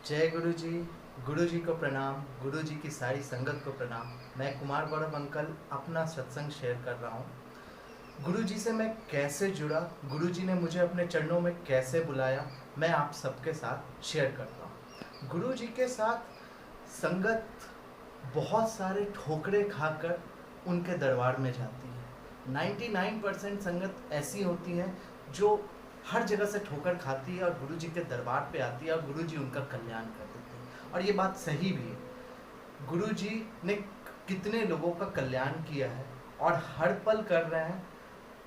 जय गुरु जी को प्रणाम, गुरु जी की सारी संगत को प्रणाम। मैं कुमार गौरव अंकल अपना सत्संग शेयर कर रहा हूँ। गुरु जी से मैं कैसे जुड़ा, गुरु जी ने मुझे अपने चरणों में कैसे बुलाया, मैं आप सबके साथ शेयर करता हूँ। गुरु जी के साथ संगत बहुत सारे ठोकरे खाकर उनके दरबार में जाती है। 99% संगत ऐसी होती है जो हर जगह से ठोकर खाती है और गुरु जी के दरबार पे आती है और गुरु जी उनका कल्याण कर देते हैं। और ये बात सही भी है। गुरु जी ने कितने लोगों का कल्याण किया है और हर पल कर रहे हैं,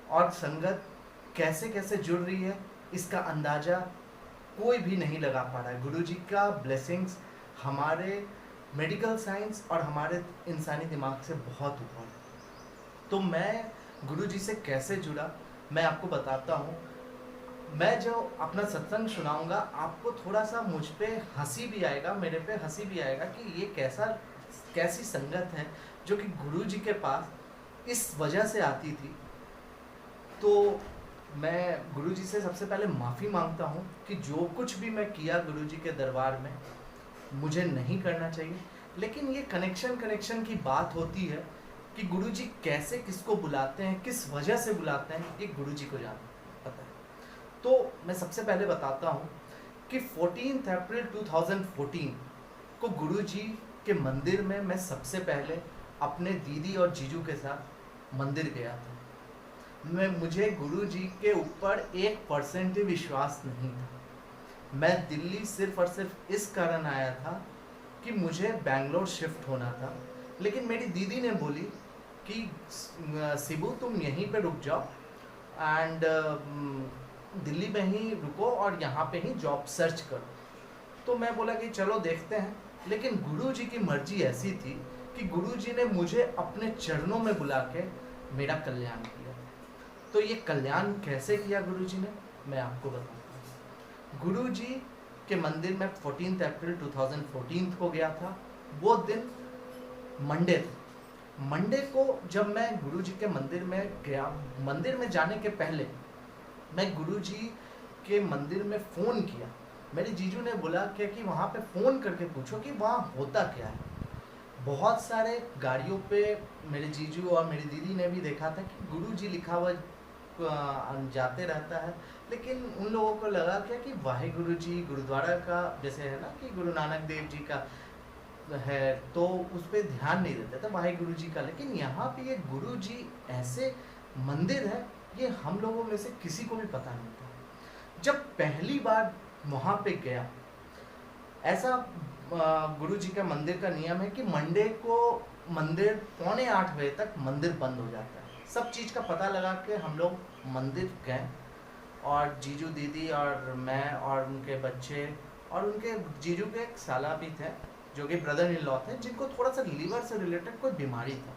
और संगत कैसे कैसे जुड़ रही है इसका अंदाज़ा कोई भी नहीं लगा पा रहा है। गुरु जी का ब्लेसिंग्स हमारे मेडिकल साइंस और हमारे इंसानी दिमाग से बहुत ऊपर है। तो मैं गुरु जी से कैसे जुड़ा मैं आपको बताता हूँ। मैं जो अपना सत्संग सुनाऊंगा आपको थोड़ा सा मुझ पे हंसी भी आएगा, मेरे पे हंसी भी आएगा कि ये कैसी संगत है जो कि गुरु जी के पास इस वजह से आती थी। तो मैं गुरु जी से सबसे पहले माफ़ी मांगता हूँ कि जो कुछ भी मैं किया गुरु जी के दरबार में मुझे नहीं करना चाहिए। लेकिन ये कनेक्शन की बात होती है कि गुरु जी कैसे किसको बुलाते हैं, किस वजह से बुलाते हैं, ये गुरु जी को पता है। तो मैं सबसे पहले बताता हूँ कि 14 अप्रैल 2014 को गुरु जी के मंदिर में मैं सबसे पहले अपने दीदी और जीजू के साथ मंदिर गया था। मुझे गुरु जी के ऊपर 1% भी विश्वास नहीं था। मैं दिल्ली सिर्फ और सिर्फ इस कारण आया था कि मुझे बैंगलोर शिफ्ट होना था। लेकिन मेरी दीदी ने बोली कि शिबू तुम यहीं पे रुक जाओ एंड दिल्ली में ही रुको और यहाँ पे ही जॉब सर्च करो। तो मैं बोला कि चलो देखते हैं। लेकिन गुरु जी की मर्जी ऐसी थी कि गुरु जी ने मुझे अपने चरणों में बुला के मेरा कल्याण किया। तो ये कल्याण कैसे किया गुरु जी ने मैं आपको बताता हूँ। गुरु जी के मंदिर में 14 अप्रैल 2014 को गया था। वो दिन मंडे था। मंडे को जब मैं गुरु जी के मंदिर में गया, मंदिर में जाने के पहले मैं गुरु जी के मंदिर में फ़ोन किया। मेरे जीजू ने बोला कि वहाँ पे फ़ोन करके पूछो कि वहाँ होता क्या है। बहुत सारे गाड़ियों पे मेरे जीजू और मेरी दीदी ने भी देखा था कि गुरु जी लिखा हुआ जाते रहता है। लेकिन उन लोगों को लगा क्या कि वाहेगुरु जी गुरुद्वारा का जैसे है ना कि गुरु नानक देव जी का है, तो उस पर ध्यान नहीं देते थे वाहेगुरु जी का। लेकिन यहाँ पे ये गुरु जी ऐसे मंदिर है, ये हम लोगों में से किसी को भी पता नहीं था। जब पहली बार वहाँ पे गया, ऐसा गुरु जी का मंदिर का नियम है कि मंडे को मंदिर 7:45 बजे तक मंदिर बंद हो जाता है। सब चीज़ का पता लगा के हम लोग मंदिर गए और जीजू दीदी और मैं और उनके बच्चे और उनके जीजू के एक साला भी थे जो कि ब्रदर इन लॉ थे, जिनको थोड़ा सा लीवर से रिलेटेड कोई बीमारी था।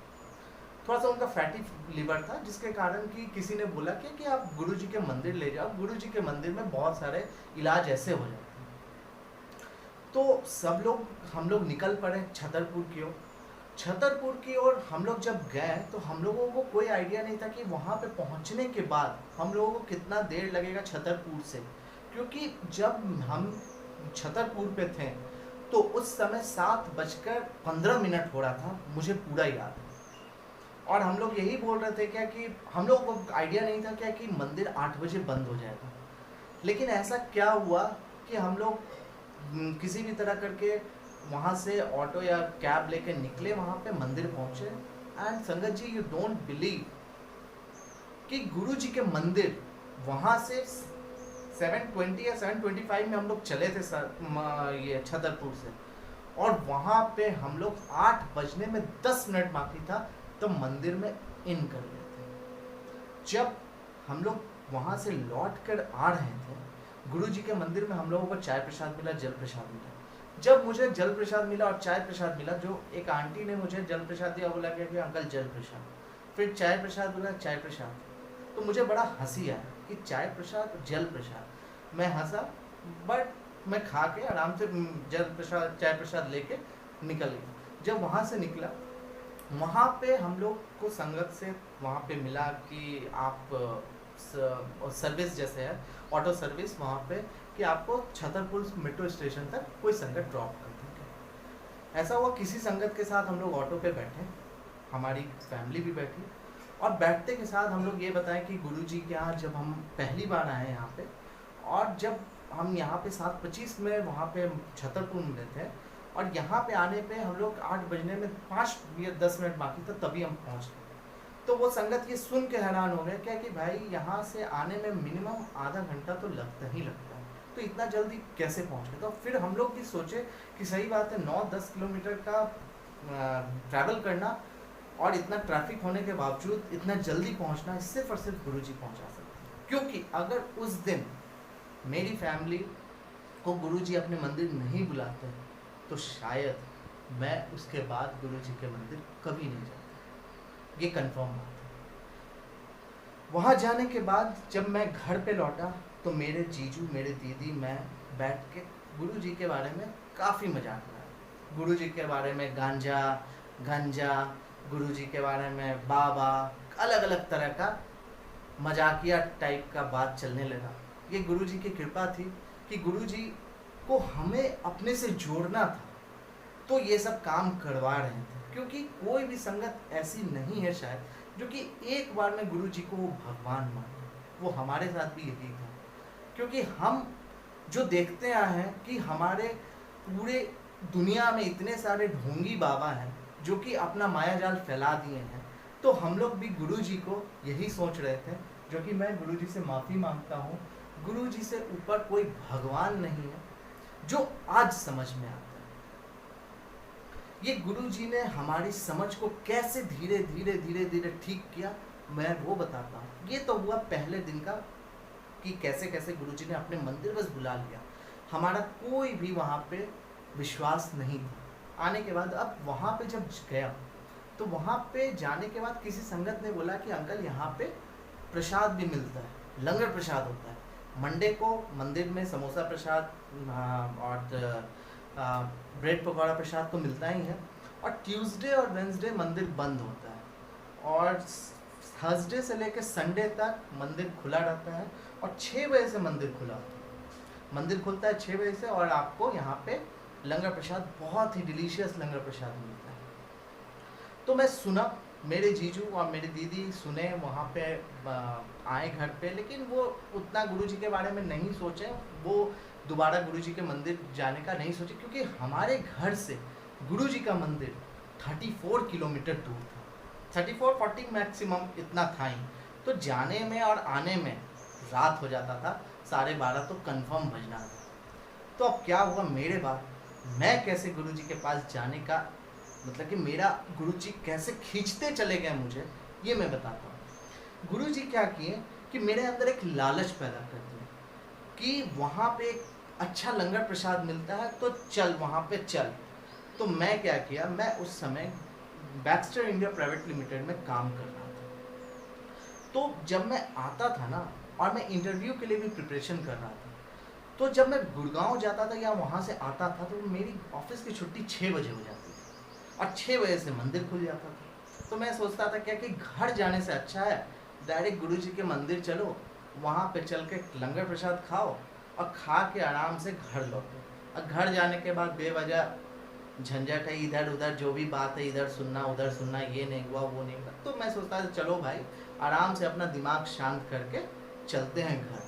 थोड़ा सा उनका फैटी लीवर था, जिसके कारण कि किसी ने बोला कि आप गुरु जी के मंदिर ले जाओ, गुरु जी के मंदिर में बहुत सारे इलाज ऐसे हो जाते हैं। तो हम लोग निकल पड़े छतरपुर की ओर। हम लोग जब गए तो हम लोगों को कोई आइडिया नहीं था कि वहाँ पे पहुँचने के बाद हम लोगों को कितना देर लगेगा छतरपुर से, क्योंकि जब हम छतरपुर पे थे तो उस समय 7:15 हो रहा था, मुझे पूरा याद है। और हम लोग यही बोल रहे थे क्या कि हम लोग को आइडिया नहीं था क्या कि मंदिर 8 बजे बंद हो जाएगा। लेकिन ऐसा क्या हुआ कि हम लोग किसी भी तरह करके वहाँ से ऑटो या कैब लेके निकले, वहाँ पे मंदिर पहुँचे। एंड संगत जी, यू डोंट बिलीव कि गुरु जी के मंदिर वहाँ से 7:20 या 7:25 में हम लोग चले थे ये छतरपुर से, और वहाँ पे हम लोग 8 बजने में 10 मिनट बाकी था तो मंदिर में इन कर गए थे। जब हम लोग वहाँ से लौट कर आ रहे थे, गुरु जी के मंदिर में हम लोगों को चाय प्रसाद मिला, जल प्रसाद मिला। जब मुझे जल प्रसाद मिला और चाय प्रसाद मिला, जो एक आंटी ने मुझे जल प्रसाद दिया, बोला कि अंकल जल प्रसाद, फिर चाय प्रसाद बोला चाय प्रसाद। तो मुझे बड़ा हंसी आया कि चाय प्रसाद जल प्रसाद। मैं हंसा, बट मैं खा के आराम से जल प्रसाद चाय प्रसाद लेके निकल गया। जब वहाँ से निकला, वहाँ पे हम लोग को संगत से वहाँ पे मिला कि आप सर्विस जैसे है ऑटो सर्विस, वहाँ पे कि आपको छतरपुर मेट्रो स्टेशन तक कोई संगत ड्रॉप कर देंगे। ऐसा हुआ, किसी संगत के साथ हम लोग ऑटो पे बैठे, हमारी फैमिली भी बैठी, और बैठते के साथ हम लोग ये बताएं कि गुरुजी के यहाँ जब हम पहली बार आए यहाँ पे, और जब हम यहाँ पे 7:25 में वहाँ पे छतरपुर में थे, और यहाँ पे आने पे हम लोग 8 बजने में 5 या 10 मिनट बाकी था तभी हम पहुँच गए। तो वो संगत ये सुन के हैरान हो गए, क्या कि भाई यहाँ से आने में मिनिमम आधा घंटा तो लगता ही लगता है, तो इतना जल्दी कैसे पहुँच गए। तो फिर हम लोग भी सोचे कि सही बात है, 9-10 किलोमीटर का ट्रैवल करना और इतना ट्रैफिक होने के बावजूद इतना जल्दी पहुँचना, सिर्फ और सिर्फ गुरुजी पहुँचा सकते हैं। क्योंकि अगर उस दिन मेरी फैमिली को गुरुजी अपने मंदिर नहीं बुलाते तो शायद मैं उसके बाद गुरुजी के मंदिर कभी नहीं जाता, ये कंफर्म बात है। वहाँ जाने के बाद जब मैं घर पे लौटा तो मेरे जीजू, मेरे दीदी, मैं बैठ के गुरुजी के बारे में काफ़ी मजाक उड़ाया। गुरुजी के बारे में गांजा गंजा, गुरुजी के बारे में बाबा, अलग अलग तरह का मजाकिया टाइप का बात चलने लगा। ये गुरुजी की कृपा थी कि गुरुजी को हमें अपने से जोड़ना था, तो ये सब काम करवा रहे थे। क्योंकि कोई भी संगत ऐसी नहीं है शायद जो कि एक बार में गुरुजी को वो भगवान माने। वो हमारे साथ भी यही था, क्योंकि हम जो देखते आए हैं कि हमारे पूरे दुनिया में इतने सारे ढोंगी बाबा हैं जो कि अपना माया जाल फैला दिए हैं, तो हम लोग भी गुरुजी को यही सोच रहे थे, जो कि मैं गुरुजी से माफ़ी मांगता हूँ। गुरुजी से ऊपर कोई भगवान नहीं है, जो आज समझ में आता है। ये गुरुजी ने हमारी समझ को कैसे धीरे धीरे धीरे धीरे ठीक किया, मैं वो बताता हूँ। ये तो हुआ पहले दिन का कि कैसे कैसे गुरुजी ने अपने मंदिर बस बुला लिया। हमारा कोई भी वहाँ पे विश्वास नहीं था। आने के बाद अब वहाँ पे जब गया तो वहाँ पे जाने के बाद किसी संगत ने बोला कि अंकल यहाँ पे प्रसाद भी मिलता है, लंगर प्रसाद होता है। मंडे को मंदिर में समोसा प्रसाद और ब्रेड पकौड़ा प्रसाद तो मिलता ही है, और ट्यूसडे और वेंसडे मंदिर बंद होता है, और थर्सडे से लेकर संडे तक मंदिर खुला रहता है, और 6 बजे से मंदिर खुला होता है। मंदिर खुलता है 6 बजे से, और आपको यहाँ पे लंगर प्रसाद, बहुत ही डिलीशियस लंगर प्रसाद मिलता है। तो मैं सुना, मेरे जीजू और मेरी दीदी सुने, वहाँ पे आए घर पे, लेकिन वो उतना गुरुजी के बारे में नहीं सोचे, वो दोबारा गुरुजी के मंदिर जाने का नहीं सोचे, क्योंकि हमारे घर से गुरुजी का मंदिर 34 किलोमीटर दूर था। 34-40 मैक्सिमम इतना था ही, तो जाने में और आने में रात हो जाता था, 12:30 तो कंफर्म बजना था। तो अब क्या हुआ मेरे बाद, मैं कैसे गुरुजी के पास जाने का, मतलब कि मेरा गुरुजी कैसे खींचते चले गए मुझे, ये मैं बताता हूँ। गुरुजी क्या किए कि मेरे अंदर एक लालच पैदा कर दिया कि वहाँ पे एक अच्छा लंगर प्रसाद मिलता है तो चल वहाँ पे चल। तो मैं क्या किया, मैं उस समय बैक्स्टर इंडिया प्राइवेट लिमिटेड में काम कर रहा था। तो जब मैं आता था ना, और मैं इंटरव्यू के लिए भी प्रिपरेशन कर रहा था, तो जब मैं गुड़गांव जाता था या वहाँ से आता था तो मेरी ऑफिस की छुट्टी 6 बजे हो जाती थी, और 6 बजे से मंदिर खुल जाता था। तो मैं सोचता था क्या कि घर जाने से अच्छा है डायरेक्ट गुरुजी के मंदिर चलो, वहाँ पे चल के लंगर प्रसाद खाओ और खा के आराम से घर लौटो। और घर जाने के बाद बेवजह झंझट है, इधर उधर जो भी बात है, इधर सुनना उधर सुनना, ये नहीं हुआ वो नहीं हुआ। तो मैं सोचता था चलो भाई आराम से अपना दिमाग शांत करके चलते हैं घर,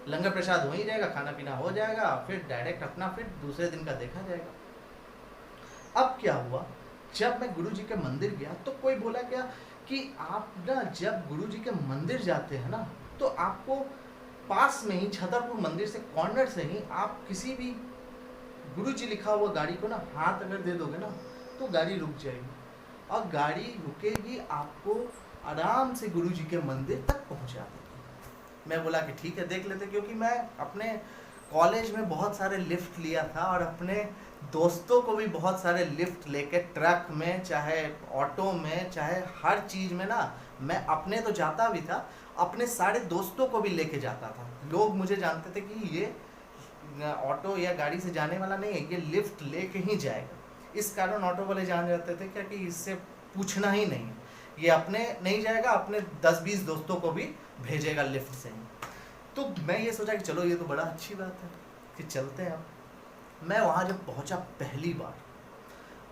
लंगर प्रसाद हो ही जाएगा, खाना पीना हो जाएगा, फिर डायरेक्ट अपना फिर दूसरे दिन का देखा जाएगा। अब क्या हुआ, जब मैं गुरुजी के मंदिर गया तो कोई बोला क्या कि आप ना जब गुरुजी के मंदिर जाते हैं ना, तो आपको पास में ही छतरपुर मंदिर से कॉर्नर से ही आप किसी भी गुरुजी लिखा हुआ गाड़ी को ना हाथ अगर दे दोगे ना तो गाड़ी रुक जाएगी, और गाड़ी रुकेगी, आपको आराम से गुरुजी के मंदिर तक पहुंचा देगी। मैं बोला कि ठीक है देख लेते, क्योंकि मैं अपने कॉलेज में बहुत सारे लिफ्ट लिया था, और अपने दोस्तों को भी बहुत सारे लिफ्ट लेके ट्रक में, चाहे ऑटो में, चाहे हर चीज़ में ना, मैं अपने तो जाता भी था, अपने सारे दोस्तों को भी लेके जाता था। लोग मुझे जानते थे कि ये ऑटो या गाड़ी से जाने वाला नहीं है, ये लिफ्ट लेके ही जाएगा। इस कारण ऑटो वाले जान जाते थे क्या कि इससे पूछना ही नहीं, ये अपने नहीं जाएगा, अपने 10-20 दोस्तों को भी भेजेगा लिफ्ट से ही। तो मैं ये सोचा कि चलो ये तो बड़ा अच्छी बात है, कि चलते हैं। मैं वहाँ जब पहुँचा पहली बार,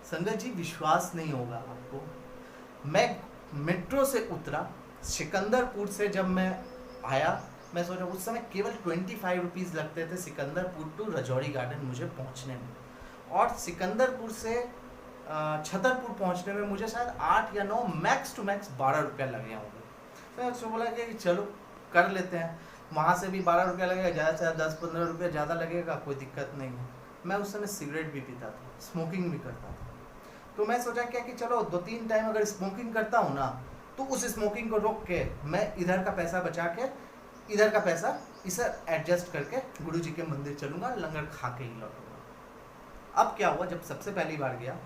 संगत जी विश्वास नहीं होगा आपको, मैं मेट्रो से उतरा, सिकंदरपुर से जब मैं आया, मैं सोचा उस समय केवल 25 रुपीज़ लगते थे सिकंदरपुर टू रजौरी गार्डन मुझे पहुंचने में, और सिकंदरपुर से छतरपुर पहुंचने में मुझे शायद 8 या 9 मैक्स टू मैक्स 12 रुपया लगे होंगे। तो मैं उसको बोला कि चलो कर लेते हैं, वहाँ से भी 12 रुपया लगेगा, ज़्यादा से ज़्यादा 10-15 रुपया ज़्यादा लगेगा, कोई दिक्कत नहीं है। मैं उस समय सिगरेट भी पीता था, स्मोकिंग भी करता था, तो मैं सोचा क्या कि चलो 2-3 टाइम अगर स्मोकिंग करता हूँ ना, तो उस स्मोकिंग को रोक के मैं इधर का पैसा बचा के इधर का पैसा इसे एडजस्ट करके गुरु जी के मंदिर चलूँगा, लंगर खा के ही लौटूंगा। अब क्या हुआ, जब सबसे पहली बार गया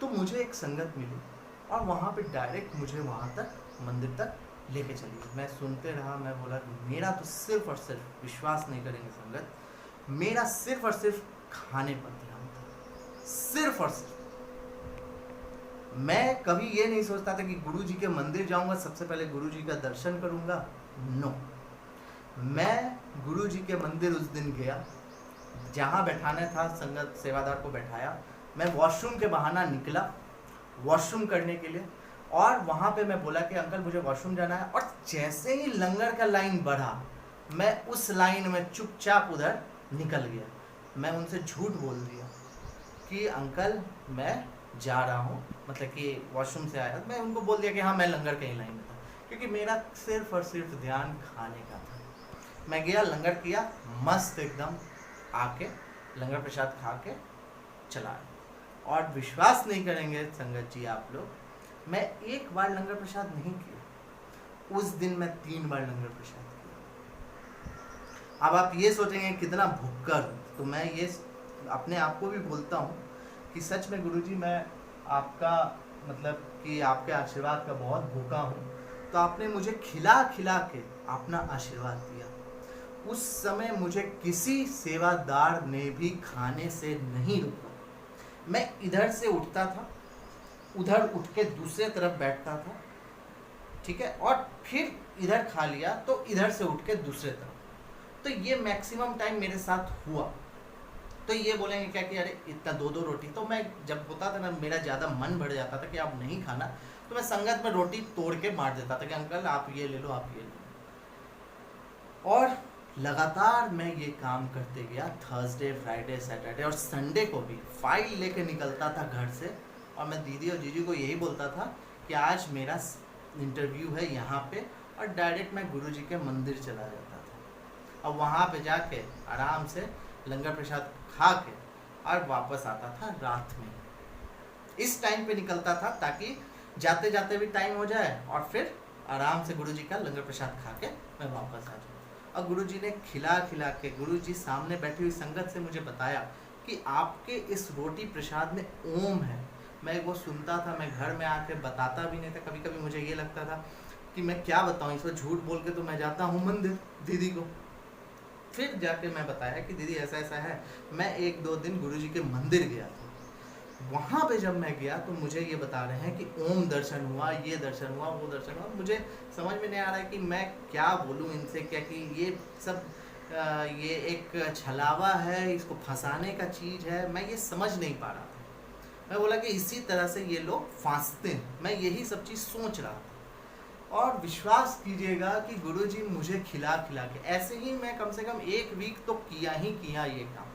तो मुझे एक संगत मिली और वहाँ पे डायरेक्ट मुझे वहाँ तक मंदिर तक लेके चली। मैं सुनते रहा, मैं बोला मेरा तो सिर्फ और सिर्फ, विश्वास नहीं करेंगे संगत, मेरा सिर्फ और सिर्फ खाने पर ध्यान था, सिर्फ और सिर्फ। मैं कभी ये नहीं सोचता था कि गुरु जी के मंदिर जाऊंगा, सबसे पहले गुरु जी का दर्शन करूंगा। नो, मैं गुरु जी के मंदिर उस दिन गया, जहाँ बैठाना था संगत सेवादार को बैठाया, मैं वॉशरूम के बहाना निकला वॉशरूम करने के लिए, और वहाँ पे मैं बोला कि अंकल मुझे वॉशरूम जाना है, और जैसे ही लंगर का लाइन बढ़ा, मैं उस लाइन में चुपचाप उधर निकल गया। मैं उनसे झूठ बोल दिया कि अंकल मैं जा रहा हूँ, मतलब कि वॉशरूम से आया। मैं उनको बोल दिया कि हाँ मैं लंगर के ही लाइन में था, क्योंकि मेरा सिर्फ और सिर्फ ध्यान खाने का था। मैं गया, लंगर किया, मस्त एकदम, आके लंगर प्रसाद खा के चला आया। और विश्वास नहीं करेंगे संगत जी आप लोग, मैं एक बार लंगर प्रसाद नहीं किया, उस दिन मैं 3 बार लंगर प्रसाद किया। अब आप ये सोचेंगे कितना भुक्कड़, तो मैं ये अपने आप को भी बोलता हूँ कि सच में गुरुजी मैं आपका, मतलब कि आपके आशीर्वाद का बहुत भूखा हूँ। तो आपने मुझे खिला खिला के अपना आशीर्वाद दिया। उस समय मुझे किसी सेवादार ने भी खाने से नहीं रोका। मैं इधर से उठता था, उधर उठ के दूसरे तरफ बैठता था, ठीक है, और फिर इधर खा लिया तो इधर से उठ के दूसरे तरफ। तो ये मैक्सिमम टाइम मेरे साथ हुआ। तो ये बोलेंगे क्या कि अरे इतना 2-2 रोटी, तो मैं जब होता था ना, मेरा ज़्यादा मन बढ़ जाता था कि आप नहीं खाना, तो मैं संगत में रोटी तोड़ के मार देता था कि अंकल आप ये ले लो, आप ये ले लो। और लगातार मैं ये काम करते गया, थर्सडे, फ्राइडे, सैटरडे और संडे को भी फाइल लेके निकलता था घर से, और मैं दीदी और जीजी को यही बोलता था कि आज मेरा इंटरव्यू है यहाँ पे, और डायरेक्ट मैं गुरु जी के मंदिर चला जाता था। अब वहाँ पे जाके आराम से लंगर प्रसाद खा के और वापस आता था रात में। इस टाइम पे निकलता था ताकि जाते जाते भी टाइम हो जाए, और फिर आराम से गुरु जी का लंगर प्रसाद खा के मैं वापस आ जाऊँ। और गुरु जी ने खिला खिला के, गुरु जी सामने बैठी हुई संगत से मुझे बताया कि आपके इस रोटी प्रसाद में ओम है। मैं वो सुनता था, मैं घर में आके बताता भी नहीं था। कभी कभी मुझे ये लगता था कि मैं क्या बताऊँ, इसको झूठ बोल के तो मैं जाता हूँ मंदिर दीदी को। फिर जाके मैं बताया कि दीदी ऐसा ऐसा है। मैं 1-2 दिन गुरु जी के मंदिर गया था, वहाँ पे जब मैं गया तो मुझे ये बता रहे हैं कि ओम दर्शन हुआ, ये दर्शन हुआ, वो दर्शन हुआ। मुझे समझ में नहीं आ रहा है कि मैं क्या बोलूँ इनसे, क्या कि ये सब ये एक छलावा है, इसको फंसाने का चीज़ है, मैं ये समझ नहीं पा रहा था। मैं बोला कि इसी तरह से ये लोग फांसते हैं, मैं यही सब चीज़ सोच रहा था। और विश्वास कीजिएगा कि गुरुजी मुझे खिला खिला के, ऐसे ही मैं कम से कम 1 वीक तो किया ही किया ये काम।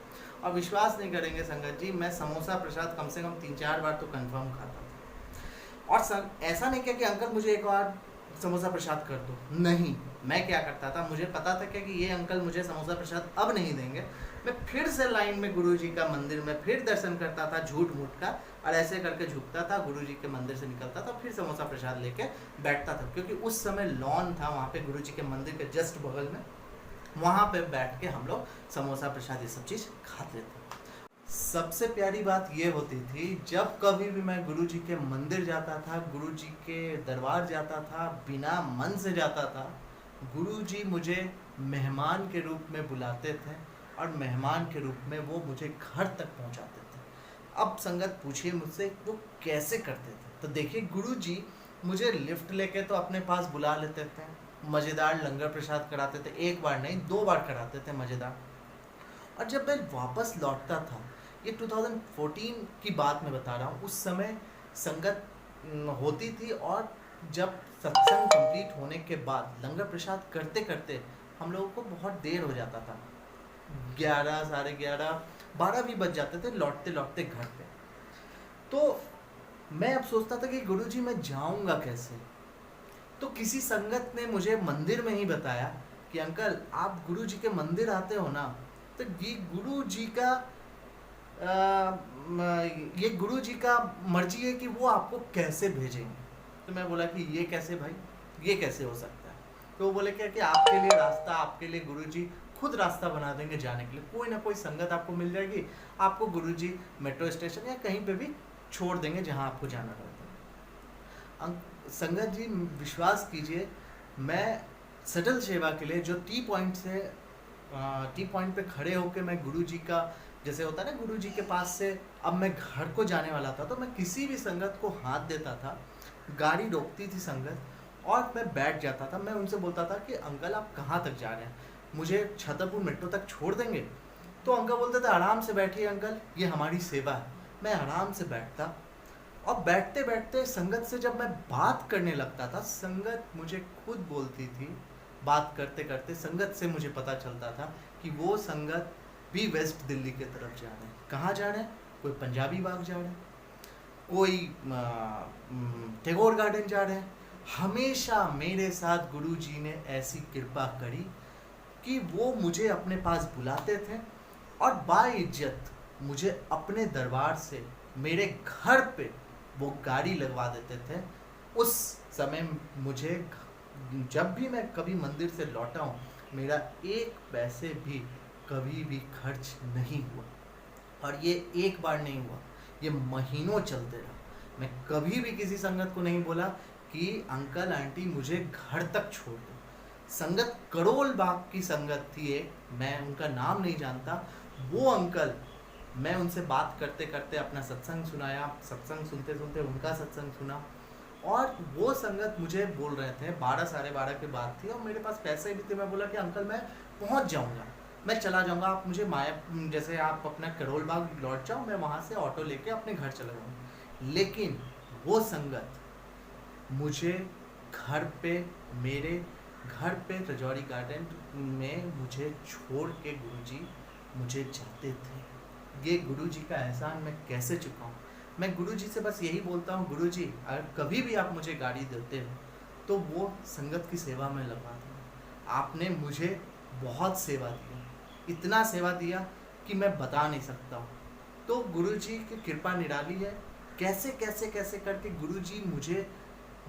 और विश्वास नहीं करेंगे संगत जी, मैं समोसा प्रसाद कम से कम 3-4 बार तो कंफर्म खाता था। और सर ऐसा नहीं किया कि अंकल मुझे एक बार समोसा प्रसाद कर दो, नहीं। मैं क्या करता था, मुझे पता था क्या कि ये अंकल मुझे समोसा प्रसाद अब नहीं देंगे, मैं फिर से लाइन में गुरुजी का मंदिर में फिर दर्शन करता था झूठ मूठ का, और ऐसे करके झुकता था, गुरुजी के मंदिर से निकलता था, फिर समोसा प्रसाद लेके बैठता था। क्योंकि उस समय लॉन था वहाँ पे गुरुजी के मंदिर के जस्ट बगल में, वहाँ पे बैठ के हम लोग समोसा प्रसाद ये सब चीज़ खाते थे। सबसे प्यारी बात ये होती थी, जब कभी भी मैं गुरुजी के मंदिर जाता था, गुरुजी के दरबार जाता था, बिना मन से जाता था, गुरुजी मुझे मेहमान के रूप में बुलाते थे, और मेहमान के रूप में वो मुझे घर तक पहुंचाते थे। अब संगत पूछिए मुझसे वो कैसे करते थे, तो देखिए गुरुजी मुझे लिफ्ट लेके तो अपने पास बुला लेते थे, मज़ेदार लंगर प्रसाद कराते थे, 1 बार नहीं 2 बार कराते थे मज़ेदार। और जब मैं वापस लौटता था, ये 2014 की बात मैं बता रहा हूँ, उस समय संगत होती थी, और जब सत्संग कंप्लीट होने के बाद लंगर प्रसाद करते करते हम लोगों को बहुत देर हो जाता था, 11, साढ़े 11, 12 भी बज जाते थे लौटते लौटते घर पे। तो मैं अब सोचता था कि गुरुजी मैं जाऊंगा कैसे। तो किसी संगत ने मुझे मंदिर में ही बताया कि अंकल आप गुरुजी के मंदिर आते हो ना, तो ये गुरुजी का ये गुरुजी का मर्जी है कि वो आपको कैसे भेजेंगे। तो मैं बोला कि ये कैसे भाई, ये कैसे हो सकता है। तो वो बोले क्या कि आपके लिए रास्ता, आपके लिए गुरुजी खुद रास्ता बना देंगे जाने के लिए, कोई ना कोई संगत आपको मिल जाएगी, आपको गुरुजी मेट्रो स्टेशन या कहीं पे भी छोड़ देंगे जहाँ आपको जाना रहता है। संगत जी विश्वास कीजिए, मैं सटल सेवा के लिए जो टी पॉइंट से टी पॉइंट पे खड़े होकर मैं गुरुजी का, जैसे होता है ना गुरुजी के पास से अब मैं घर को जाने वाला था, तो मैं किसी भी संगत को हाथ देता था, गाड़ी रोकती थी संगत और मैं बैठ जाता था। मैं उनसे बोलता था कि अंकल आप कहाँ तक जा रहे हैं, मुझे छतरपुर मेट्रो तक छोड़ देंगे। तो अंकल बोलते थे आराम से बैठिए अंकल, ये हमारी सेवा है। मैं आराम से बैठता, और बैठते बैठते संगत से जब मैं बात करने लगता था, संगत मुझे खुद बोलती थी, बात करते करते संगत से मुझे पता चलता था कि वो संगत भी वेस्ट दिल्ली के तरफ जा रहे हैं। कहाँ जा रहे हैं, कोई पंजाबी बाग जा रहे हैं, कोई टैगोर गार्डन जा रहे हैं। हमेशा मेरे साथ गुरुजी ने ऐसी कृपा करी कि वो मुझे अपने पास बुलाते थे और बाइज्जत मुझे अपने दरबार से मेरे घर पे वो गाड़ी लगवा देते थे। उस समय मुझे, जब भी मैं कभी मंदिर से लौटा हूँ, मेरा एक पैसे भी कभी भी खर्च नहीं हुआ, और ये एक बार नहीं हुआ, ये महीनों चलते रहा। मैं कभी भी किसी संगत को नहीं बोला कि अंकल आंटी मुझे घर तक छोड़ दो। संगत करोल बाग की संगत थी एक, मैं उनका नाम नहीं जानता, वो अंकल, मैं उनसे बात करते करते अपना सत्संग सुनाया, सत्संग सुनते सुनते उनका सत्संग सुना, और वो संगत मुझे बोल रहे थे, 12 साढ़े 12 की बात थी और मेरे पास पैसे भी थे। मैं बोला कि अंकल मैं पहुंच जाऊंगा, मैं चला जाऊंगा, आप मुझे माया, जैसे आप अपना करोल बाग लौट जाओ, मैं वहाँ से ऑटो लेके अपने घर चला जाऊँगा। लेकिन वो संगत मुझे घर पे, मेरे घर पे रजौरी गार्डन में मुझे छोड़ के गुरुजी मुझे जाते थे। ये गुरुजी का एहसान मैं कैसे चुकाऊं। मैं गुरुजी से बस यही बोलता हूँ, गुरुजी अगर कभी भी आप मुझे गाड़ी देते हो तो वो संगत की सेवा में लगवा दो। आपने मुझे बहुत सेवा दिया, इतना सेवा दिया कि मैं बता नहीं सकता हूँ। तो गुरुजी की कृपा निराली है, कैसे कैसे कैसे करके गुरुजी मुझे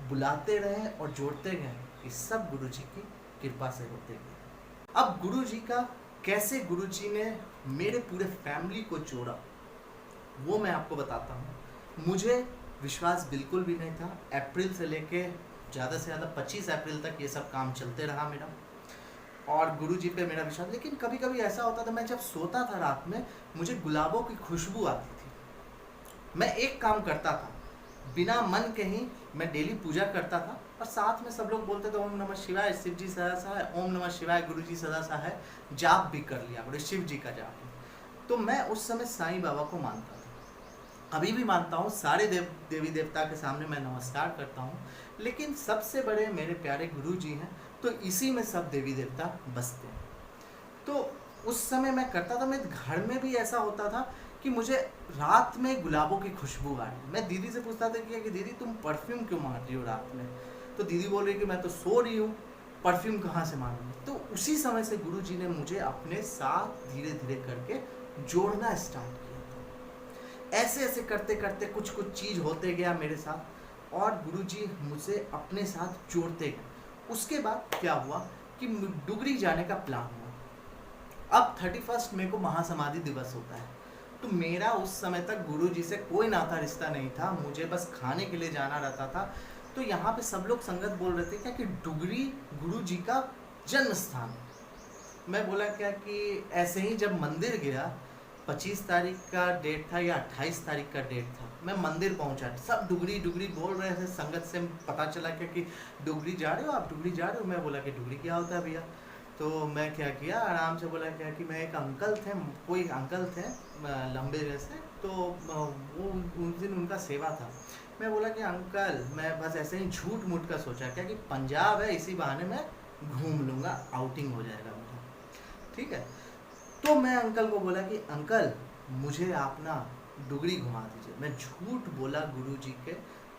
बुलाते रहे और जोड़ते गए, इस सब गुरुजी की कृपा से होते गए। अब गुरुजी का कैसे गुरुजी ने मेरे पूरे फैमिली को जोड़ा, वो मैं आपको बताता हूँ। मुझे विश्वास बिल्कुल भी नहीं था। अप्रैल से लेके ज़्यादा से ज़्यादा 25 अप्रैल तक ये सब काम चलते रहा मेरा, और गुरुजी पे मेरा विश्वास। लेकिन कभी कभी ऐसा होता था, मैं जब सोता था रात में, मुझे गुलाबों की खुशबू आती थी। मैं एक काम करता था, बिना मन के ही मैं डेली पूजा करता था, और साथ में सब लोग बोलते थे ओम नमः शिवाय, शिव जी सदा सा है, ओम नमः शिवाय, गुरु जी सदा सा है, जाप भी कर लिया बड़े, शिव जी का जाप। तो मैं उस समय साईं बाबा को मानता था, अभी भी मानता हूँ। सारे देवी देवता के सामने मैं नमस्कार करता हूँ, लेकिन सबसे बड़े मेरे प्यारे गुरु जी हैं, तो इसी में सब देवी देवता बसते हैं। तो उस समय मैं करता था। मैं घर में भी ऐसा होता था कि मुझे रात में गुलाबों की खुशबू आ रही। मैं दीदी से पूछता था कि दीदी तुम परफ्यूम क्यों मार रही हो रात में, तो दीदी बोल रही कि मैं तो सो रही हूँ, परफ्यूम कहाँ से मारूंगी। तो उसी समय से गुरुजी ने मुझे अपने साथ धीरे धीरे करके जोड़ना स्टार्ट किया था। ऐसे ऐसे करते करते कुछ कुछ चीज़ होते गया मेरे साथ, और गुरुजी मुझे अपने साथ जोड़ते गए। उसके बाद क्या हुआ कि डुगरी जाने का प्लान हुआ। अब 31 मई को महासमाधि दिवस होता है, तो मेरा उस समय तक गुरुजी से कोई नाता रिश्ता नहीं था, मुझे बस खाने के लिए जाना रहता था। तो यहाँ पे सब लोग संगत बोल रहे थे क्या कि डुगरी गुरुजी का जन्म स्थान। मैं बोला क्या कि ऐसे ही जब मंदिर गया, 25 तारीख का डेट था या 28 तारीख का डेट था, मैं मंदिर पहुंचा, सब डुगरी डुगरी बोल रहे थे। संगत से पता चला क्या कि डुगरी जा रहे हो आप, डुगरी जा रहे हो। मैं बोला कि डुगरी क्या होता है भैया। तो मैं क्या किया, आराम से बोला क्या कि मैं एक अंकल थे, कोई अंकल थे लंबे जैसे, तो वो उस दिन उनका सेवा था। मैं बोला कि अंकल, मैं बस ऐसे ही झूठ मूठ का सोचा क्या कि पंजाब है, इसी बहाने मैं घूम लूँगा, आउटिंग हो जाएगा मेरा, ठीक है। तो मैं अंकल को बोला कि अंकल मुझे आप ना डुगरी घुमा दीजिए। मैं झूठ बोला गुरुजी के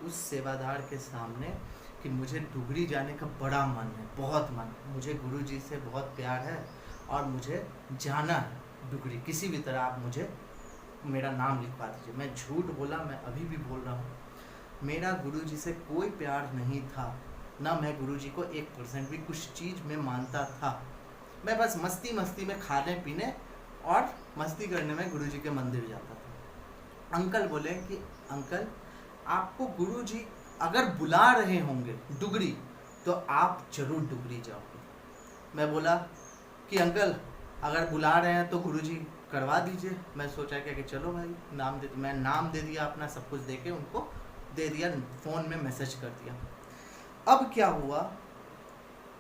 उस सेवादार के सामने कि मुझे डुगरी जाने का बड़ा मन है, बहुत मन, मुझे गुरुजी से बहुत प्यार है और मुझे जाना है डुगरी, किसी भी तरह आप मुझे मेरा नाम लिखवा दीजिए। मैं झूठ बोला, मैं अभी भी बोल रहा हूँ, मेरा गुरुजी से कोई प्यार नहीं था, ना मैं गुरुजी को 1% भी कुछ चीज़ में मानता था। मैं बस मस्ती मस्ती में खाने पीने और मस्ती करने में गुरुजी के मंदिर जाता था। अंकल बोले कि अंकल आपको गुरुजी अगर बुला रहे होंगे डुगरी तो आप जरूर डुगरी जाओगे। मैं बोला कि अंकल अगर बुला रहे हैं तो गुरुजी करवा दीजिए। मैं सोचा क्या कि चलो भाई नाम दे, मैं नाम दे दिया अपना, सब कुछ दे के उनको दे दिया, फ़ोन में मैसेज कर दिया। अब क्या हुआ,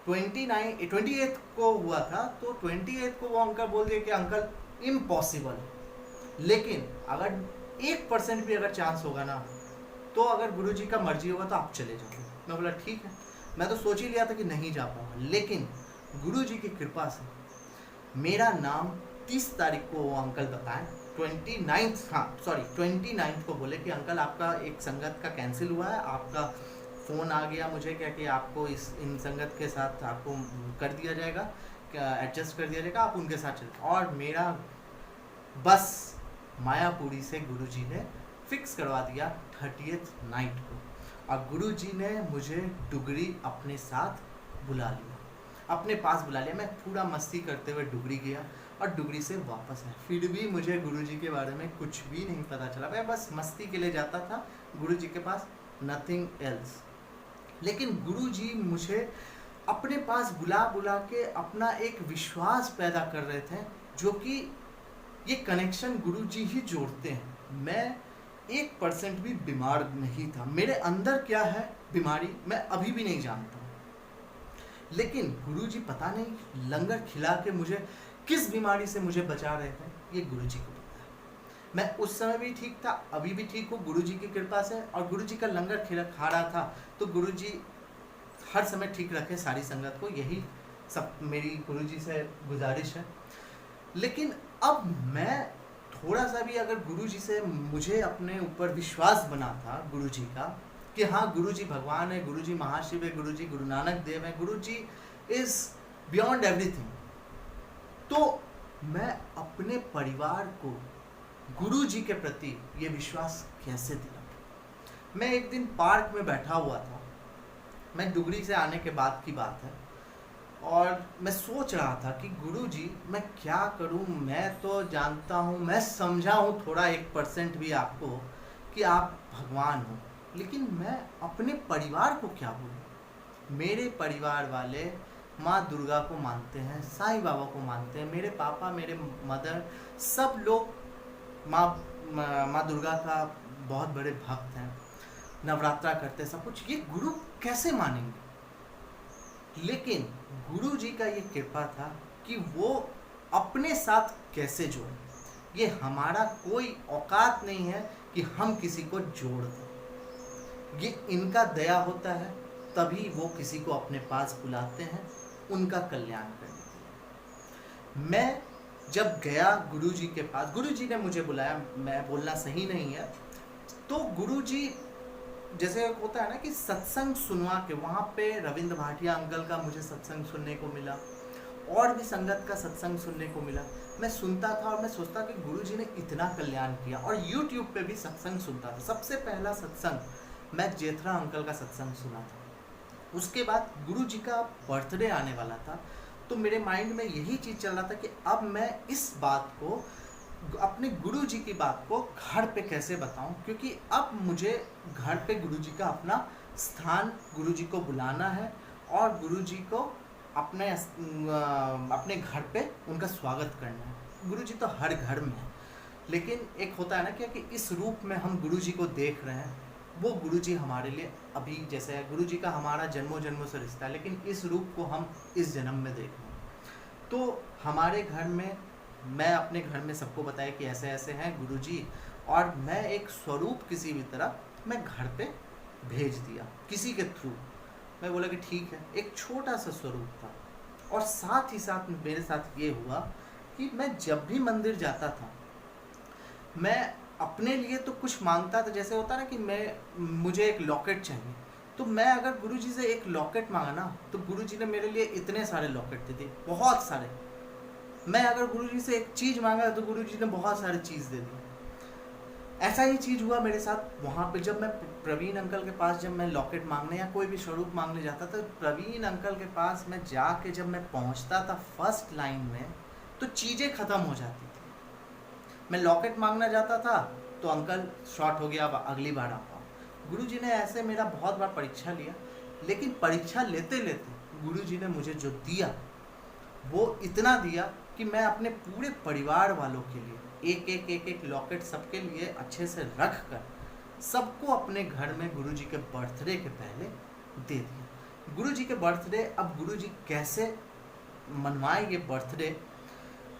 28 को हुआ था, तो 28 को वो अंकल बोल दिए कि अंकल इम्पॉसिबल, लेकिन अगर 1% भी अगर चांस होगा ना, तो अगर गुरुजी का मर्जी होगा तो आप चले जाओगे। मैं बोला ठीक है। मैं तो सोच ही लिया था कि नहीं जा पाऊंगा, लेकिन गुरुजी की कृपा से मेरा नाम 30 तारीख को वो अंकल बताएं, 29 को बोले कि अंकल आपका एक संगत का कैंसिल हुआ है, आपका फ़ोन आ गया मुझे क्या कि आपको इन संगत के साथ आपको कर दिया जाएगा, एडजस्ट कर दिया जाएगा, आप उनके साथ चले। और मेरा बस मायापुरी से गुरुजी ने फिक्स करवा दिया 30th नाइट को, और गुरुजी ने मुझे डुगरी अपने साथ बुला लिया, अपने पास बुला लिया। मैं पूरा मस्ती करते हुए डुगरी गया और डुगरी से वापस आया। फिर भी मुझे गुरुजी के बारे में कुछ भी नहीं पता चला, मैं बस मस्ती के लिए जाता था गुरुजी के पास, नथिंग एल्स। लेकिन गुरुजी मुझे अपने पास बुला बुला के अपना एक विश्वास पैदा कर रहे थे, जो कि ये कनेक्शन गुरुजी ही जोड़ते हैं। मैं 1% भी बीमार नहीं था, मेरे अंदर क्या है बीमारी मैं अभी भी नहीं जानता, लेकिन गुरुजी पता नहीं लंगर खिला के मुझे किस बीमारी से मुझे बचा रहे थे, ये गुरुजी को पता है। मैं उस समय भी ठीक था, अभी भी ठीक हूँ गुरुजी की कृपा से, और गुरुजी का लंगर खा रहा था, तो गुरुजी हर समय ठीक रखे सारी संगत को, यही सब मेरी गुरुजी से गुजारिश है। लेकिन अब मैं थोड़ा सा भी अगर गुरुजी से मुझे अपने ऊपर विश्वास बना था गुरुजी का कि हाँ गुरुजी भगवान है, गुरुजी महाशिव है, गुरुजी गुरु नानक देव है, गुरुजी इज बियॉन्ड एवरीथिंग, तो मैं अपने परिवार को गुरुजी के प्रति ये विश्वास कैसे दिला। मैं एक दिन पार्क में बैठा हुआ था, मैं डुगरी से आने के बाद की बात है, और मैं सोच रहा था कि गुरुजी मैं क्या करूं, मैं तो जानता हूं, मैं समझा हूं थोड़ा 1% भी आपको कि आप भगवान हो, लेकिन मैं अपने परिवार को क्या बोलूं। मेरे परिवार वाले माँ दुर्गा को मानते हैं, साईं बाबा को मानते हैं, मेरे पापा मेरे मदर सब लोग माँ दुर्गा का बहुत बड़े भक्त हैं, नवरात्रा करते हैं, सब कुछ, ये गुरु कैसे मानेंगे। लेकिन गुरुजी का ये कृपा था कि वो अपने साथ कैसे जोड़े। ये हमारा कोई औकात नहीं है कि हम किसी को जोड़ दें, ये इनका दया होता है, तभी वो किसी को अपने पास बुलाते हैं उनका कल्याण करने के लिए। मैं जब गया गुरुजी के पास, गुरुजी ने मुझे बुलाया, मैं बोलना सही नहीं है, तो गुरुजी जैसे होता है ना कि सत्संग सुनवा के, वहाँ पे रविंद्र भाटिया अंकल का मुझे सत्संग सुनने को मिला, और भी संगत का सत्संग सुनने को मिला। मैं सुनता था और मैं सोचता कि गुरुजी ने इतना कल्याण किया, और यूट्यूब पे भी सत्संग सुनता था। सबसे पहला सत्संग मैं जेठरा अंकल का सत्संग सुना था, उसके बाद गुरुजी का बर्थडे आने वाला था, तो मेरे माइंड में यही चीज़ चल रहा था कि अब मैं इस बात को, अपने गुरुजी की बात को घर पे कैसे बताऊं, क्योंकि अब मुझे घर पे गुरुजी का अपना स्थान, गुरुजी को बुलाना है और गुरुजी को अपने घर पे उनका स्वागत करना है। गुरुजी तो हर घर में है, लेकिन एक होता है ना क्या कि इस रूप में हम गुरुजी को देख रहे हैं, वो गुरुजी हमारे लिए अभी जैसे है, गुरुजी का हमारा जन्मों जन्मों से रिश्ता है, लेकिन इस रूप को हम इस जन्म में देख रहे हैं। तो हमारे घर में, मैं अपने घर में सबको बताया कि ऐसे ऐसे हैं गुरुजी, और मैं एक स्वरूप किसी भी तरह मैं घर पे भेज दिया किसी के थ्रू। मैं बोला कि ठीक है, एक छोटा सा स्वरूप था। और साथ ही साथ मेरे साथ ये हुआ कि मैं जब भी मंदिर जाता था, मैं अपने लिए तो कुछ मांगता था, जैसे होता ना कि मुझे एक लॉकेट चाहिए, तो मैं अगर गुरुजी से एक लॉकेट मांगा ना, तो गुरुजी ने मेरे लिए इतने सारे लॉकेट दे दिए, बहुत सारे। मैं अगर गुरुजी से एक चीज़ मांगा तो गुरुजी ने बहुत सारी चीज़ दे दी। ऐसा ही चीज़ हुआ मेरे साथ वहाँ पे, जब मैं प्रवीण अंकल के पास, जब मैं लॉकेट मांगने या कोई भी स्वरूप मांगने जाता था, प्रवीण अंकल के पास मैं जाके जब मैं पहुँचता था फर्स्ट लाइन में, तो चीज़ें ख़त्म हो जाती थी। मैं लॉकेट मांगना जाता था तो अंकल शॉर्ट हो गया, अब अगली बार आप आओ। गुरुजी ने ऐसे मेरा बहुत बार परीक्षा लिया, लेकिन परीक्षा लेते लेते गुरुजी ने मुझे जो दिया वो इतना दिया कि मैं अपने पूरे परिवार वालों के लिए एक लॉकेट सबके लिए अच्छे से रख कर सबको अपने घर में गुरुजी के बर्थडे के पहले दे दिया। गुरुजी के बर्थडे, अब गुरुजी कैसे मनवाए ये बर्थडे,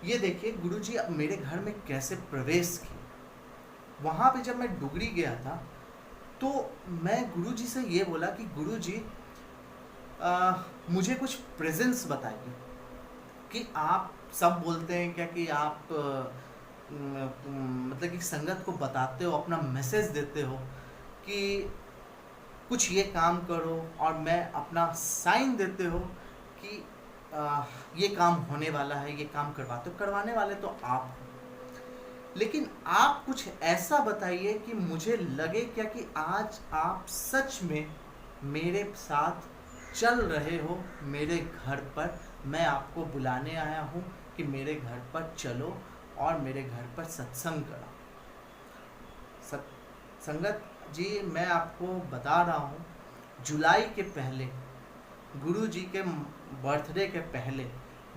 ये देखिए गुरुजी अब मेरे घर में कैसे प्रवेश किए। वहाँ पे जब मैं डुगरी गया था तो मैं गुरुजी से ये बोला कि गुरुजी मुझे कुछ प्रेजेंस बताइए, कि आप सब बोलते हैं क्या कि आप मतलब कि संगत को बताते हो, अपना मैसेज देते हो कि कुछ ये काम करो, और मैं अपना साइन देते हो कि ये काम होने वाला है, ये काम करवाते हो, करवाने वाले तो आप हो, लेकिन आप कुछ ऐसा बताइए कि मुझे लगे क्या कि आज आप सच में मेरे साथ चल रहे हो मेरे घर पर। मैं आपको बुलाने आया हूँ कि मेरे घर पर चलो और मेरे घर पर सत्संग करो। संगत जी, मैं आपको बता रहा हूँ, जुलाई के पहले, गुरु जी के बर्थडे के पहले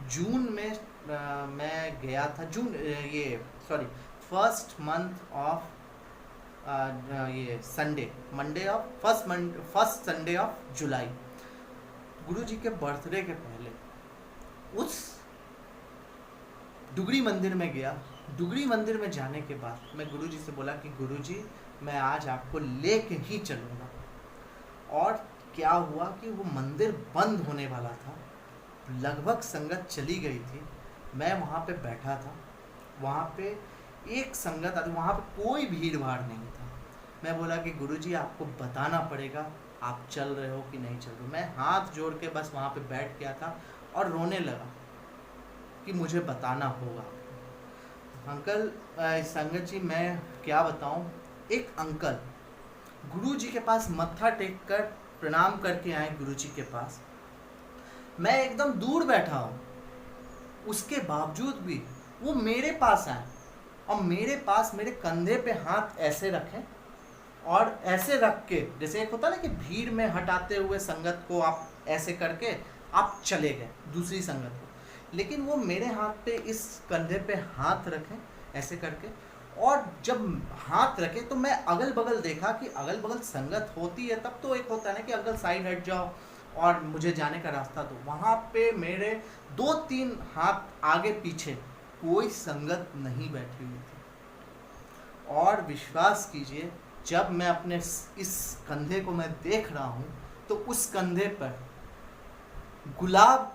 जून में मैं गया था, फर्स्ट मंथ ऑफ ये Sunday, Monday of first Sunday of July, गुरु जी के बर्थडे के पहले उस डुगरी मंदिर में गया। डुगरी मंदिर में जाने के बाद मैं गुरु जी से बोला कि गुरु जी मैं आज आपको लेके ही चलूँगा। और क्या हुआ कि वो मंदिर बंद होने वाला था, लगभग संगत चली गई थी, मैं वहाँ पे बैठा था, वहाँ पे एक संगत आती, वहाँ पे कोई भीड़ भाड़ नहीं था। मैं बोला कि गुरुजी आपको बताना पड़ेगा आप चल रहे हो कि नहीं चल रहे हो। मैं हाथ जोड़ के बस वहाँ पे बैठ गया था और रोने लगा कि मुझे बताना होगा। अंकल संगत जी मैं क्या बताऊँ, एक अंकल गुरुजी के पास मत्था टेक कर प्रणाम करके आए गुरुजी के पास, मैं एकदम दूर बैठा हूँ, उसके बावजूद भी वो मेरे पास आए और मेरे पास मेरे कंधे पे हाथ ऐसे रखें और ऐसे रख के, जैसे एक होता ना कि भीड़ में हटाते हुए संगत को आप ऐसे करके आप चले गए दूसरी संगत को, लेकिन वो मेरे हाथ पे इस कंधे पे हाथ रखें ऐसे करके, और जब हाथ रखे तो मैं अगल बगल देखा कि अगल बगल संगत होती है, तब तो एक होता है ना कि अगल साइड हट जाओ और मुझे जाने का रास्ता दो। वहाँ पे मेरे 2-3 हाथ आगे पीछे कोई संगत नहीं बैठी हुई थी। और विश्वास कीजिए जब मैं अपने इस कंधे को मैं देख रहा हूँ तो उस कंधे पर गुलाब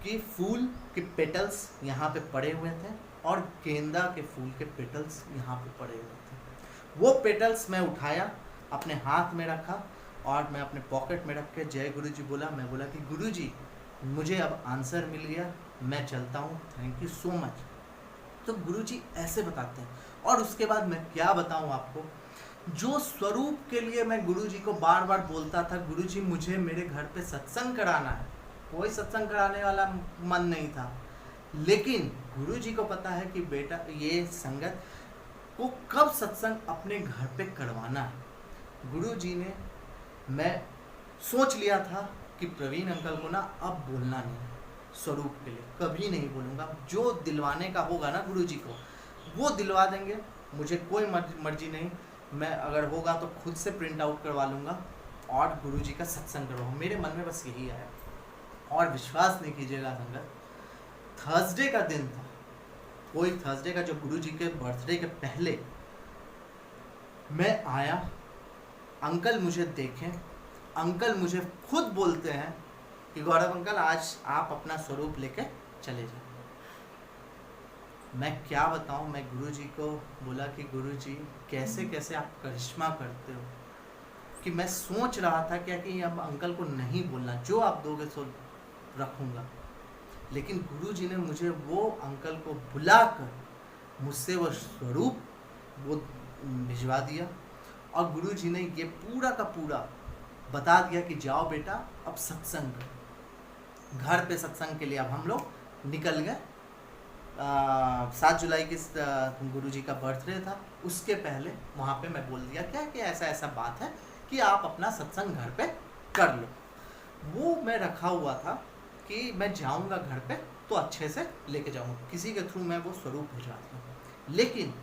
के फूल के पेटल्स यहाँ पे पड़े हुए थे और गेंदा के फूल के पेटल्स यहाँ पे पड़े हुए थे। वो पेटल्स मैं उठाया, अपने हाथ में रखा और मैं अपने पॉकेट में रख के जय गुरु जी बोला। मैं बोला कि गुरु जी मुझे अब आंसर मिल गया, मैं चलता हूँ, थैंक यू सो मच। तो गुरु जी ऐसे बताते हैं। और उसके बाद मैं क्या बताऊँ आपको, जो स्वरूप के लिए मैं गुरु जी को बार बार बोलता था, गुरु जी मुझे मेरे घर पे सत्संग कराना है, कोई सत्संग कराने वाला मन नहीं था, लेकिन गुरु जी को पता है कि बेटा ये संगत को कब सत्संग अपने घर पे करवाना है। गुरु जी ने, मैं सोच लिया था कि प्रवीण अंकल को ना अब बोलना नहीं, स्वरूप के लिए कभी नहीं बोलूँगा, जो दिलवाने का होगा ना गुरु जी को वो दिलवा देंगे, मुझे कोई मर्जी नहीं, मैं अगर होगा तो खुद से प्रिंट आउट करवा लूँगा और गुरु जी का सत्संग करवाऊँ। मेरे मन में बस यही आया। और विश्वास नहीं कीजिएगा संगत, थर्सडे का दिन था, कोई थर्सडे का, जो गुरुजी के बर्थडे के पहले मैं आया। अंकल मुझे देखें, अंकल मुझे खुद बोलते हैं कि गौरव अंकल आज आप अपना स्वरूप लेके चले जाओ। मैं क्या बताऊं, मैं गुरुजी को बोला कि गुरुजी कैसे कैसे आप करिश्मा करते हो, कि मैं सोच रहा था क्या कि अब अंकल को नहीं बोलना, जो आप दोगे सो रखूँगा। लेकिन गुरुजी ने मुझे वो अंकल को बुलाकर मुझसे वो स्वरूप वो भिजवा दिया, और गुरुजी ने ये पूरा का पूरा बता दिया कि जाओ बेटा अब सत्संग करो। घर पे सत्संग के लिए अब हम लोग निकल गए। 7 जुलाई की गुरुजी का बर्थडे था, उसके पहले वहाँ पे मैं बोल दिया क्या कि ऐसा ऐसा बात है कि आप अपना सत्संग घर पे कर लो। वो मैं रखा हुआ था कि मैं जाऊँगा घर पे तो अच्छे से लेके जाऊँगा, किसी के थ्रू मैं वो स्वरूप भिजवाता हूँ। लेकिन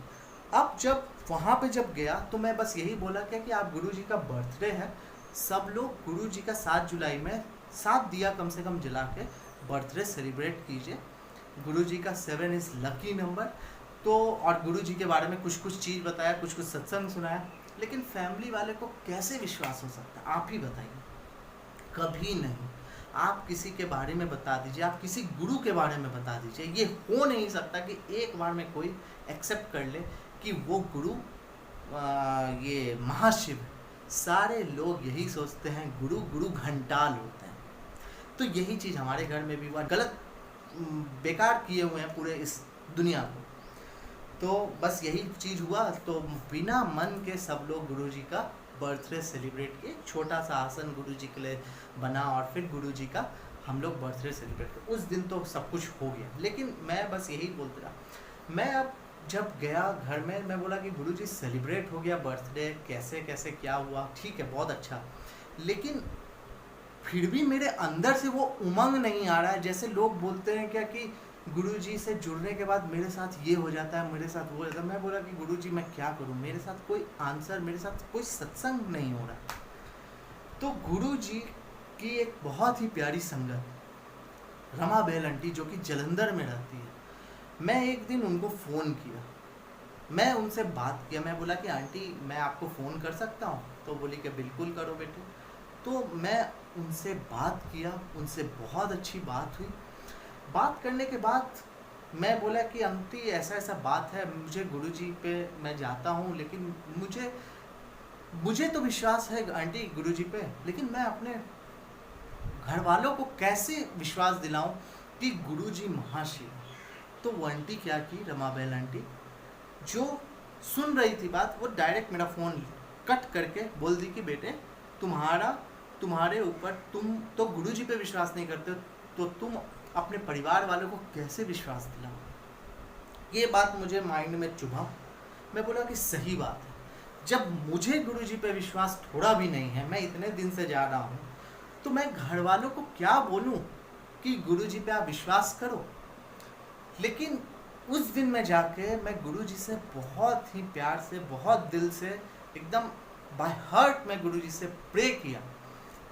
अब जब वहाँ पे जब गया तो मैं बस यही बोला क्या कि आप गुरुजी का बर्थडे है, सब लोग गुरुजी का 7 जुलाई में 7 दिया कम से कम जला के बर्थडे सेलिब्रेट कीजिए। गुरुजी का 7 इज़ लकी नंबर। तो और गुरुजी के बारे में कुछ कुछ चीज़ बताया, कुछ कुछ सत्संग सुनाया। लेकिन फैमिली वाले को कैसे विश्वास हो सकता है, आप ही बताइए। कभी नहीं। आप किसी के बारे में बता दीजिए, आप किसी गुरु के बारे में बता दीजिए, ये हो नहीं सकता कि एक बार में कोई एक्सेप्ट कर ले कि वो गुरु ये महाशिव है। सारे लोग यही सोचते हैं गुरु गुरु घंटाल होते हैं। तो यही चीज़ हमारे घर में भी हुआ, गलत बेकार किए हुए हैं पूरे इस दुनिया को। तो बस यही चीज़ हुआ। तो बिना मन के सब लोग गुरुजी का बर्थडे सेलिब्रेट किए। छोटा सा आसन गुरुजी के लिए बना और फिर गुरुजी का हम लोग बर्थडे सेलिब्रेट किए। उस दिन तो सब कुछ हो गया। लेकिन मैं बस यही बोलते रहा। मैं अब जब गया घर में, मैं बोला कि गुरुजी सेलिब्रेट हो गया बर्थडे, कैसे कैसे क्या हुआ, ठीक है बहुत अच्छा। लेकिन फिर भी मेरे अंदर से वो उमंग नहीं आ रहा है। जैसे लोग बोलते हैं क्या कि गुरुजी से जुड़ने के बाद मेरे साथ ये हो जाता है, मेरे साथ वो हो जाता है। मैं बोला कि गुरुजी मैं क्या करूं, मेरे साथ कोई आंसर, मेरे साथ कोई सत्संग नहीं हो रहा। तो गुरुजी की एक बहुत ही प्यारी संगत रमा बेल आंटी जो कि जलंधर में रहती है, मैं एक दिन उनको फ़ोन किया, मैं उनसे बात किया। मैं बोला कि आंटी मैं आपको फ़ोन कर सकता हूँ? तो बोली कि बिल्कुल करो बेटे। तो मैं उनसे बात किया, उनसे बहुत अच्छी बात हुई। बात करने के बाद मैं बोला कि आंटी ऐसा ऐसा बात है, मुझे गुरुजी पे मैं जाता हूँ, लेकिन मुझे तो विश्वास है आंटी गुरुजी पे, लेकिन मैं अपने घर वालों को कैसे विश्वास दिलाऊं कि गुरुजी महाशिव। तो वो आंटी क्या की, रमाबेल आंटी जो सुन रही थी बात, वो डायरेक्ट मेरा फ़ोन कट करके बोल दी कि बेटे तुम्हारे ऊपर, तुम तो गुरुजी पे विश्वास नहीं करते तो तुम अपने परिवार वालों को कैसे विश्वास दिलाओ। ये बात मुझे माइंड में चुभा। मैं बोला कि सही बात है, जब मुझे गुरुजी पे विश्वास थोड़ा भी नहीं है, मैं इतने दिन से जा रहा हूँ, तो मैं घर वालों को क्या बोलूँ कि गुरुजी पे आप विश्वास करो। लेकिन उस दिन मैं जाके मैं गुरुजी से बहुत ही प्यार से, बहुत दिल से, एकदम बाय हार्ट मैं गुरुजी से प्रे किया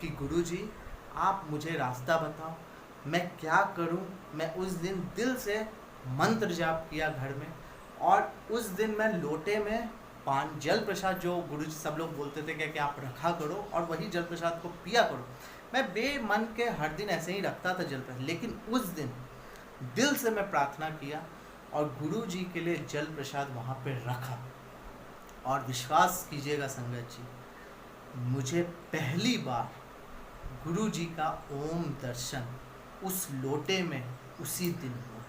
कि गुरुजी आप मुझे रास्ता बताओ, मैं क्या करूं। मैं उस दिन दिल से मंत्र जाप किया घर में, और उस दिन मैं लोटे में जल प्रसाद, जो गुरुजी सब लोग बोलते थे कि आप रखा करो और वही जल प्रसाद को पिया करो, मैं बेमन के हर दिन ऐसे ही रखता था जल प्रसाद। लेकिन उस दिन दिल से मैं प्रार्थना किया और गुरुजी के लिए जल प्रसाद वहाँ पे रखा। और विश्वास कीजिएगा संगत जी, मुझे पहली बार गुरुजी का ओम दर्शन उस लोटे में उसी दिन हुआ।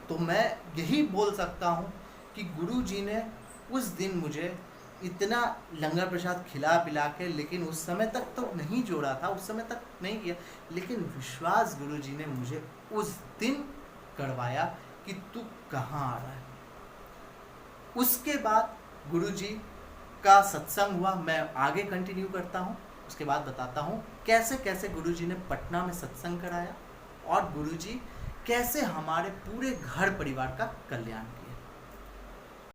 तो मैं यही बोल सकता हूँ कि गुरुजी ने उस दिन मुझे इतना लंगर प्रसाद खिला पिला के, लेकिन उस समय तक तो नहीं जोड़ा था, उस समय तक नहीं किया, लेकिन विश्वास गुरुजी ने मुझे उस दिन करवाया कि तू कहाँ आ रहा है। उसके बाद गुरुजी का सत्संग हुआ, मैं आगे कंटिन्यू करता हूँ। उसके बाद बताता हूँ कैसे कैसे गुरुजी ने पटना में सत्संग कराया और गुरुजी कैसे हमारे पूरे घर परिवार का कल्याण किया।